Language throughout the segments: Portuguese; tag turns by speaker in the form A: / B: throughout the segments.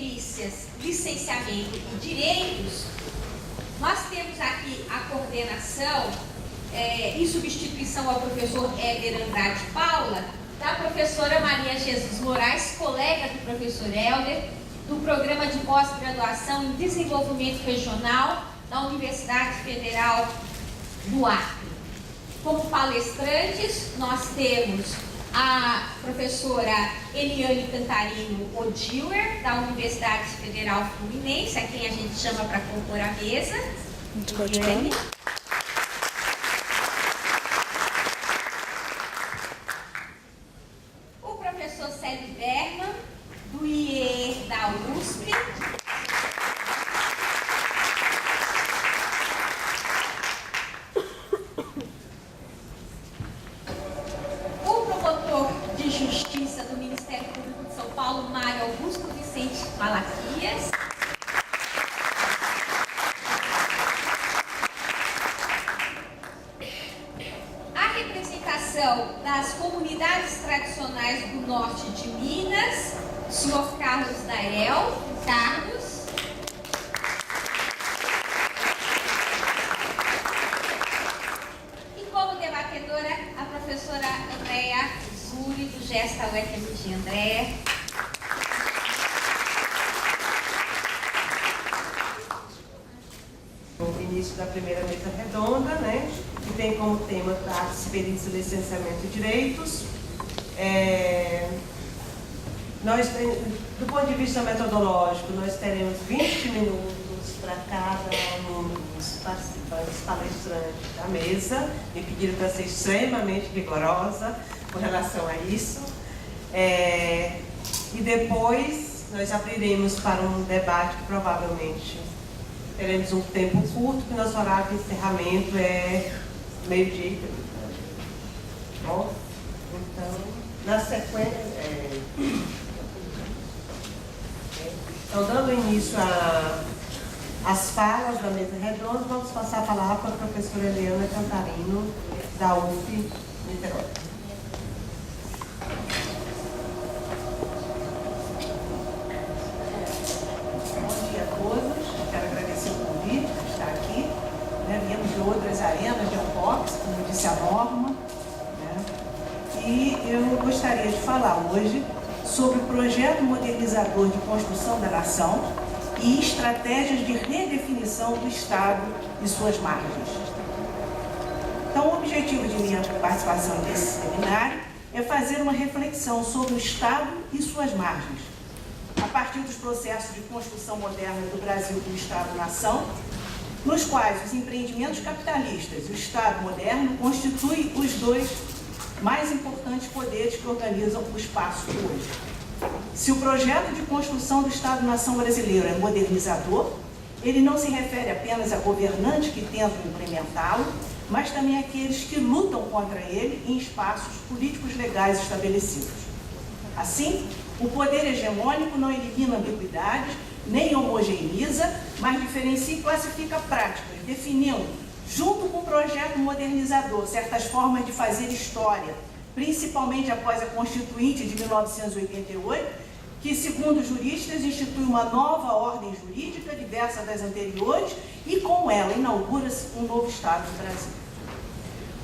A: perícias, licenciamento e direitos, nós temos aqui a coordenação, em substituição ao professor Éder Andrade Paula, da professora Maria Jesus Moraes, colega do professor Helder, do Programa de Pós-Graduação em Desenvolvimento Regional da Universidade Federal do Acre. Como palestrantes, nós temos a professora Eliane Cantarino Odiller, da Universidade Federal Fluminense, a quem a gente chama para compor a mesa. Eliane. O professor Célio Berman, do IEE da USP. Justiça do Ministério Público de São Paulo, Mário Augusto Vicente Malaquias. A representação das comunidades tradicionais do norte de Minas, senhor Carlos Dael. Carlos. E como debatedora, a professora Andréa do Gesta UFMG. André.
B: O início da primeira mesa redonda, né, que tem como tema prática, perícia, licenciamento e direitos. Do ponto de vista metodológico, nós teremos 20 minutos para cada um dos participantes, palestrantes da mesa, me pediram para ser extremamente rigorosa com relação a isso. E depois nós abriremos para um debate que provavelmente teremos um tempo curto, que nosso horário de encerramento é meio-dia. Bom, então, na sequência... Então, dando início às falas da mesa redonda, vamos passar a palavra para a professora Eliane Cantarino, da UF Niterói.
C: Outras arenas de unbox, como disse a Norma, né? E eu gostaria de falar hoje sobre o projeto modernizador de construção da nação e estratégias de redefinição do Estado e suas margens. Então, o objetivo de minha participação nesse seminário é fazer uma reflexão sobre o Estado e suas margens, a partir dos processos de construção moderna do Brasil como Estado-nação, nos quais os empreendimentos capitalistas e o Estado moderno constituem os dois mais importantes poderes que organizam o espaço de hoje. Se o projeto de construção do Estado-nação brasileiro é modernizador, ele não se refere apenas a governantes que tentam implementá-lo, mas também àqueles que lutam contra ele em espaços políticos legais estabelecidos. Assim, o poder hegemônico não elimina ambiguidades, nem homogeneiza, mas diferencia e classifica práticas, definindo, junto com o projeto modernizador, certas formas de fazer história, principalmente após a Constituinte de 1988, que, segundo juristas, institui uma nova ordem jurídica, diversa das anteriores, e com ela inaugura-se um novo Estado do Brasil.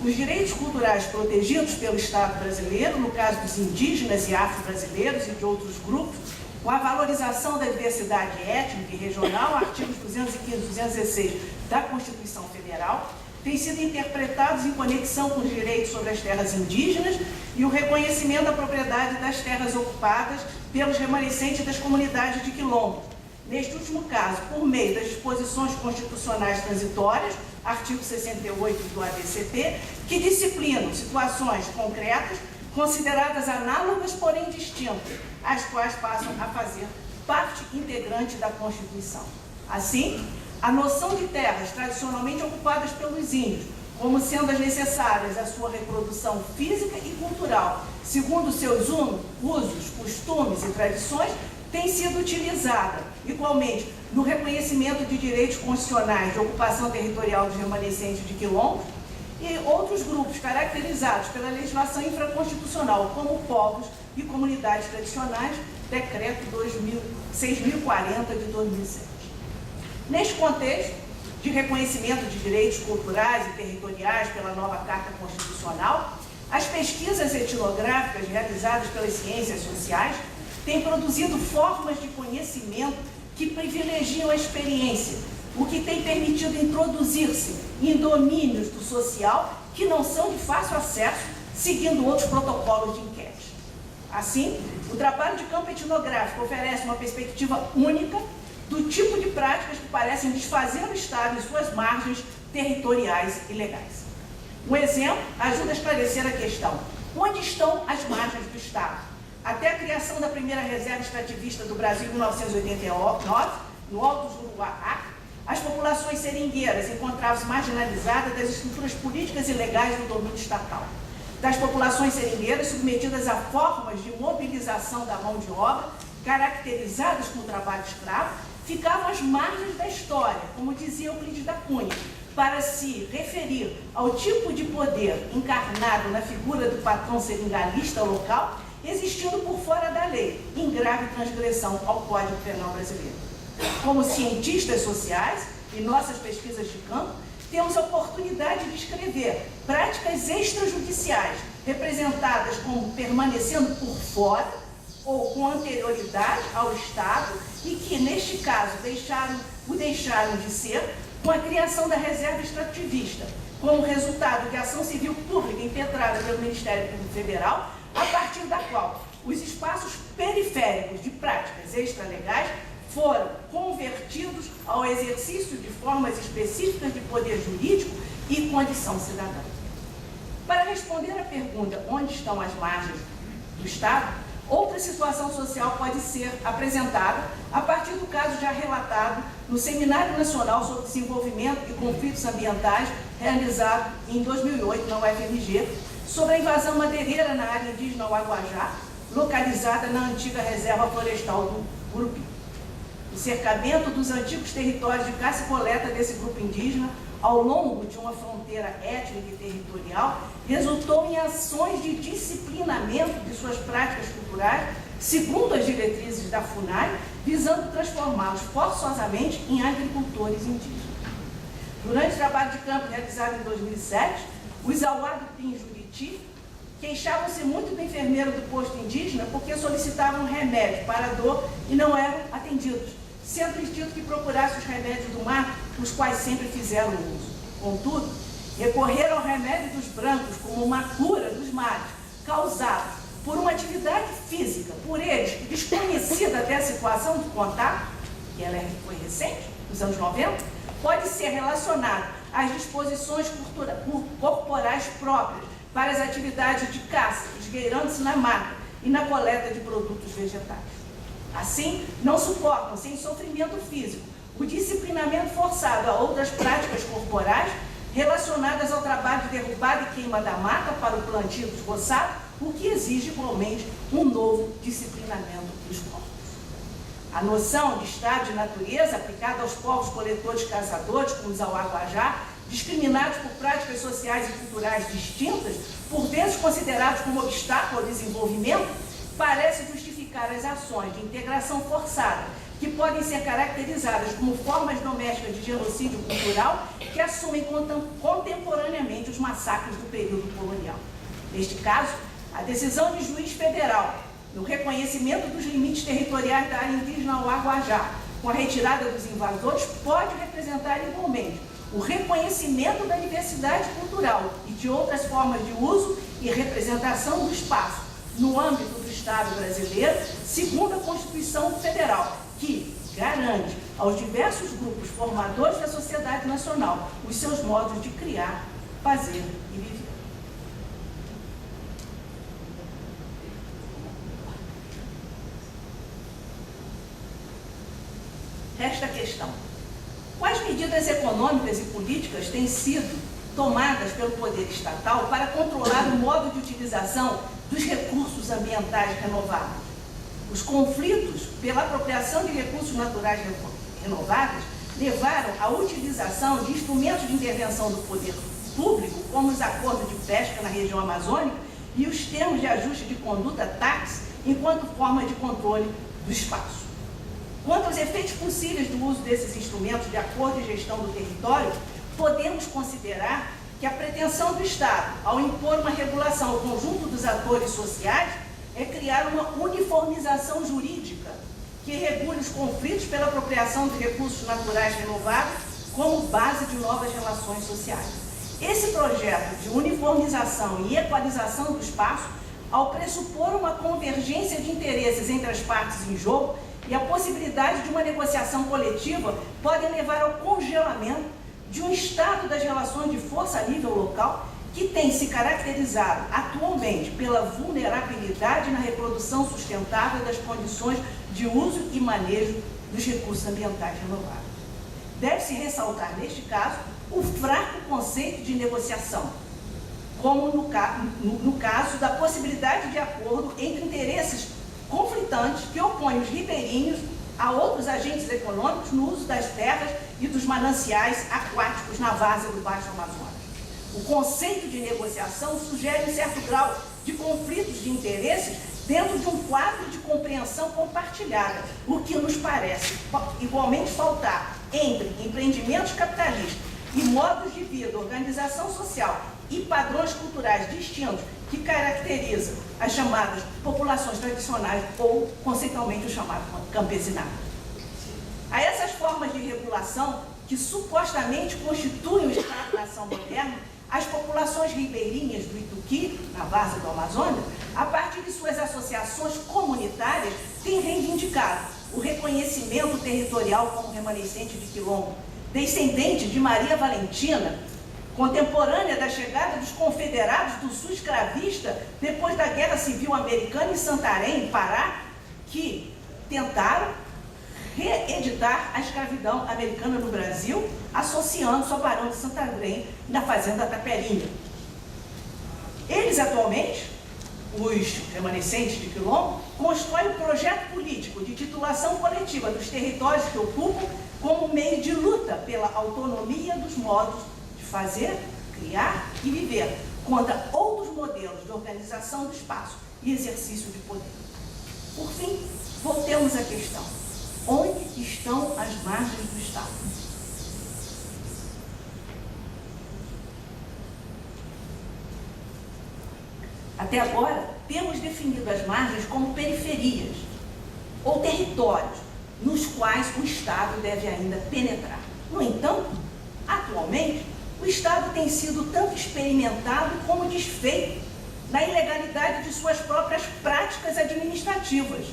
C: Os direitos culturais protegidos pelo Estado brasileiro, no caso dos indígenas e afro-brasileiros e de outros grupos, com a valorização da diversidade étnica e regional, artigos 215 e 216 da Constituição Federal, têm sido interpretados em conexão com os direitos sobre as terras indígenas e o reconhecimento da propriedade das terras ocupadas pelos remanescentes das comunidades de quilombo. Neste último caso, por meio das disposições constitucionais transitórias, artigo 68 do ADCT, que disciplinam situações concretas consideradas análogas, porém distintas, as quais passam a fazer parte integrante da Constituição. Assim, a noção de terras tradicionalmente ocupadas pelos índios, como sendo as necessárias à sua reprodução física e cultural, segundo seus usos, costumes e tradições, tem sido utilizada, igualmente, no reconhecimento de direitos constitucionais de ocupação territorial dos remanescentes de quilombos e outros grupos caracterizados pela legislação infraconstitucional, como povos e comunidades tradicionais, Decreto 6.040 de 2007. Neste contexto de reconhecimento de direitos culturais e territoriais pela nova Carta Constitucional, as pesquisas etnográficas realizadas pelas ciências sociais têm produzido formas de conhecimento que privilegiam a experiência, o que tem permitido introduzir-se em domínios do social que não são de fácil acesso, seguindo outros protocolos de enquete. Assim, o trabalho de campo etnográfico oferece uma perspectiva única do tipo de práticas que parecem desfazer o Estado em suas margens territoriais e legais. Um exemplo ajuda a esclarecer a questão: onde estão as margens do Estado? Até a criação da primeira reserva extrativista do Brasil em 1989, no Alto Juruá, as populações seringueiras encontravam-se marginalizadas das estruturas políticas e legais do domínio estatal. Das populações seringueiras submetidas a formas de mobilização da mão de obra, caracterizadas com o trabalho escravo, ficavam às margens da história, como dizia Euclides da Cunha, para se referir ao tipo de poder encarnado na figura do patrão seringalista local, existindo por fora da lei, em grave transgressão ao Código Penal brasileiro. Como cientistas sociais, em nossas pesquisas de campo, temos a oportunidade de descrever práticas extrajudiciais, representadas como permanecendo por fora ou com anterioridade ao Estado e que, neste caso, deixaram de ser com a criação da reserva extrativista, como resultado de ação civil pública impetrada pelo Ministério Público Federal, a partir da qual os espaços periféricos de práticas extralegais foram convertidos ao exercício de formas específicas de poder jurídico e condição cidadã. Para responder à pergunta onde estão as margens do Estado, outra situação social pode ser apresentada a partir do caso já relatado no Seminário Nacional sobre Desenvolvimento e Conflitos Ambientais, realizado em 2008 na UFMG, sobre a invasão madeireira na área indígena Uaguajá, localizada na antiga reserva florestal do Gurupi. O cercamento dos antigos territórios de caça e coleta desse grupo indígena, ao longo de uma fronteira étnica e territorial, resultou em ações de disciplinamento de suas práticas culturais, segundo as diretrizes da FUNAI, visando transformá-los forçosamente em agricultores indígenas. Durante o trabalho de campo realizado em 2007, os Auá do Pim Juriti queixavam-se muito do enfermeiro do posto indígena porque solicitavam remédio para a dor e não eram atendidos, sendo-lhes dito que procurasse os remédios do mato, os quais sempre fizeram uso. Contudo, recorreram ao remédio dos brancos como uma cura dos males, causada por uma atividade física, por eles, desconhecida até a situação de contato, que ela foi recente, nos anos 90, pode ser relacionada às disposições corporais próprias para as atividades de caça, esgueirando-se na mata e na coleta de produtos vegetais. Assim, não suportam, sem sofrimento físico, o disciplinamento forçado a outras práticas corporais relacionadas ao trabalho de derrubada e queima da mata para o plantio dos roçados, o que exige igualmente um novo disciplinamento dos corpos. A noção de estado de natureza aplicada aos povos coletores caçadores, como os Auaguajá, discriminados por práticas sociais e culturais distintas, por vezes considerados como obstáculo ao desenvolvimento, parece justificar as ações de integração forçada, que podem ser caracterizadas como formas domésticas de genocídio cultural que assumem contemporaneamente os massacres do período colonial. Neste caso, a decisão de juiz federal no reconhecimento dos limites territoriais da área indígena Uaguajá, com a retirada dos invasores, pode representar igualmente o reconhecimento da diversidade cultural e de outras formas de uso e representação do espaço no âmbito do Estado brasileiro, segundo a Constituição Federal, que garante aos diversos grupos formadores da sociedade nacional os seus modos de criar, fazer e viver. Resta a questão: quais medidas econômicas e políticas têm sido tomadas pelo poder estatal para controlar o modo de utilização dos recursos ambientais renováveis? Os conflitos pela apropriação de recursos naturais renováveis levaram à utilização de instrumentos de intervenção do poder público, como os acordos de pesca na região amazônica e os termos de ajuste de conduta TACS, enquanto forma de controle do espaço. Quanto aos efeitos possíveis do uso desses instrumentos de acordo de gestão do território, podemos considerar que a pretensão do Estado, ao impor uma regulação ao conjunto dos atores sociais, é criar uma uniformização jurídica que regule os conflitos pela apropriação de recursos naturais renováveis como base de novas relações sociais. Esse projeto de uniformização e equalização do espaço, ao pressupor uma convergência de interesses entre as partes em jogo e a possibilidade de uma negociação coletiva, podem levar ao congelamento de um estado das relações de força a nível local que tem se caracterizado atualmente pela vulnerabilidade na reprodução sustentável das condições de uso e manejo dos recursos ambientais renováveis. Deve-se ressaltar, neste caso, o fraco conceito de negociação, como no caso da possibilidade de acordo entre interesses conflitantes que opõem os ribeirinhos a outros agentes econômicos no uso das terras e dos mananciais aquáticos na várzea do Baixo Amazonas. O conceito de negociação sugere um certo grau de conflitos de interesses dentro de um quadro de compreensão compartilhada, o que nos parece igualmente faltar entre empreendimentos capitalistas e modos de vida, organização social e padrões culturais distintos que caracterizam as chamadas populações tradicionais ou, conceitualmente, o chamado campesinato. A essas formas de regulação que supostamente constituem o Estado-nação moderno, as populações ribeirinhas do Ituqui, na várzea do Amazonas, a partir de suas associações comunitárias, têm reivindicado o reconhecimento territorial como remanescente de quilombo, descendente de Maria Valentina, contemporânea da chegada dos confederados do sul escravista depois da Guerra Civil Americana em Santarém, Pará, que tentaram reeditar a escravidão americana no Brasil, associando-se ao Barão de Santarém na fazenda Taperinha. Eles, atualmente, os remanescentes de quilombo, constroem um projeto político de titulação coletiva dos territórios que ocupam como meio de luta pela autonomia dos modos de fazer, criar e viver, contra outros modelos de organização do espaço e exercício de poder. Por fim, voltemos à questão. Onde estão as margens do Estado? Até agora, temos definido as margens como periferias ou territórios nos quais o Estado deve ainda penetrar. No entanto, atualmente, o Estado tem sido tanto experimentado como desfeito na ilegalidade de suas próprias práticas administrativas,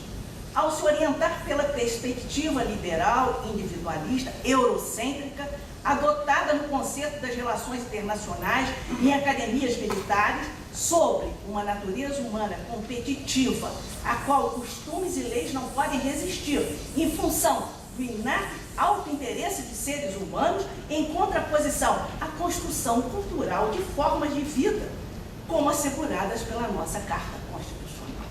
C: ao se orientar pela perspectiva liberal, individualista, eurocêntrica, adotada no conceito das relações internacionais em academias militares, sobre uma natureza humana competitiva, a qual costumes e leis não podem resistir, em função do inato auto-interesse de seres humanos, em contraposição à construção cultural de formas de vida, como asseguradas pela nossa Carta Constitucional.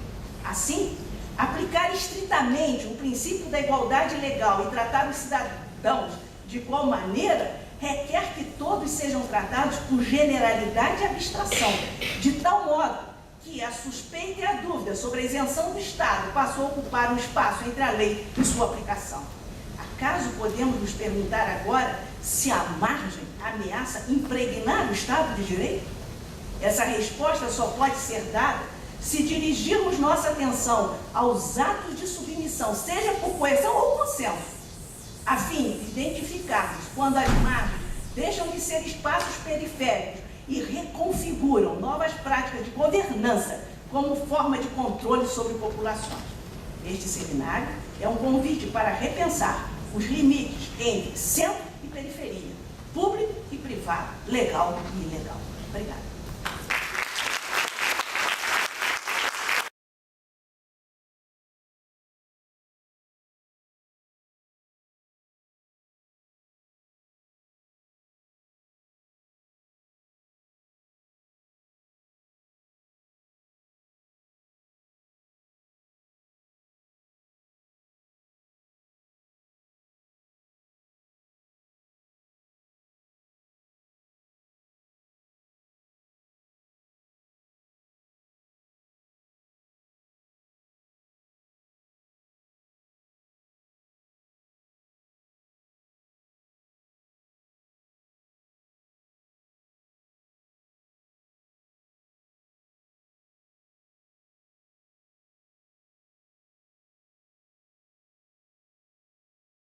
C: Assim, aplicar estritamente o princípio da igualdade legal e tratar os cidadãos de igual maneira requer que todos sejam tratados por generalidade e abstração, de tal modo que a suspeita e a dúvida sobre a isenção do Estado passou a ocupar um espaço entre a lei e sua aplicação. Acaso podemos nos perguntar agora se a margem ameaça impregnar o Estado de Direito? Essa resposta só pode ser dada se dirigirmos nossa atenção aos atos de submissão, seja por coerção ou consenso, a fim de identificarmos quando as margens deixam de ser espaços periféricos e reconfiguram novas práticas de governança como forma de controle sobre populações. Este seminário é um convite para repensar os limites entre centro e periferia, público e privado, legal e ilegal. Obrigada.